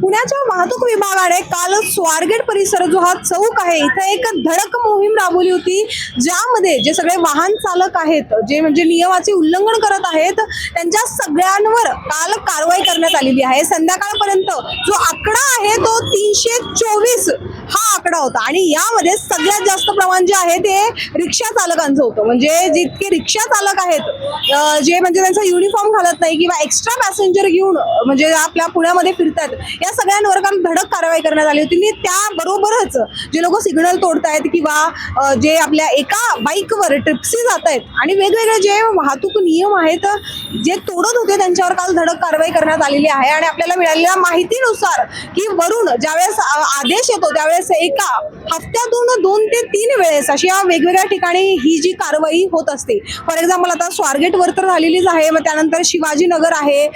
पुण्याच्या वाहतूक विभागाने काल स्वारगेट परिसर जो हा चौक आहे इथे एक धडक मोहीम राबवली होती, ज्यामध्ये जे सगळे वाहन चालक आहेत, जे म्हणजे नियमाचे उल्लंघन करत आहेत, त्यांच्या सगळ्यांवर काल कारवाई करण्यात आलेली आहे। संध्याकाळपर्यंत जो आकडा आहे तो 324 हा आकडा होता आणि यामध्ये सगळ्यात जास्त प्रमाण जे आहे ते रिक्षा चालकांचं होतं। म्हणजे जितके रिक्षा चालक आहेत, जे म्हणजे त्यांचा युनिफॉर्म घालत नाही किंवा एक्स्ट्रा पॅसेंजर घेऊन म्हणजे आपल्या पुण्यामध्ये फिरतात, या सगळ्यांवर काल धडक कारवाई करण्यात आली होती। आणि त्याबरोबरच जे लोक सिग्नल तोडतायत किंवा जे आपल्या एका बाईकवर ट्रिप्सी जात आहेत आणि वेगवेगळे जे वाहतूक नियम आहेत जे तोडत होते, त्यांच्यावर काल धडक कारवाई करण्यात आलेली आहे। आणि आपल्याला मिळालेल्या माहितीनुसार की वरून ज्यावेळेस आदेश येतो त्यावेळेस एका हप्त्यातून 2 ते 3 वेळेस अशी या वेगवेगळ्या ठिकाणी ही जी कारवाई होत असते। फॉर एक्झाम्पल आता स्वारगेटवर तर झालेलीच आहे, मग त्यानंतर शिवाजीनगर आहे,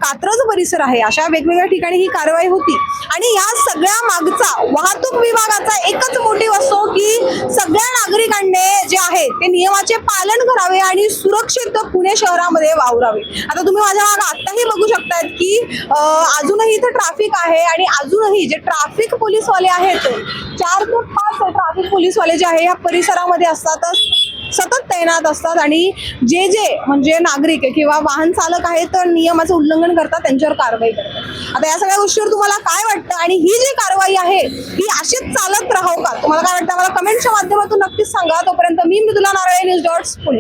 कात्रज परिसर आहे, अशा वेगवेगळ्या ठिकाणी ही कारवाई होती। आणि या सगळ्या मागचा वाहतूक विभागाचा एकच मोटिव्ह असतो की सगळ्या नागरिकांनी जे आहे ते नियमाचे पालन करावे आणि सुरक्षित पुणे शहरामध्ये वावरावे। आता तुम्ही माझ्या मागे आताही बघू शकतायत की अजूनही इथे ट्रॅफिक आहे आणि अजूनही जे ट्रॅफिक पोलीसवाले आहेत, 4 ते 5 ट्रॅफिक पोलीसवाले जे आहे या परिसरामध्ये असतातच, सतत तैनात असतात आणि जे म्हणजे नागरिक किंवा वाहन चालक आहेत तर नियमाचं उल्लंघन करतात त्यांच्यावर कारवाई करतात। आता या सगळ्या गोष्टीवर तुम्हाला काय वाटतं आणि ही जी कारवाई आहे ही अशीच चालत राहावं का? तुम्हाला काय वाटतं मला कमेंटच्या माध्यमातून नक्कीच सांगा। तोपर्यंत मी मृदुला नारळे, न्यूज डॉट्स पुणे।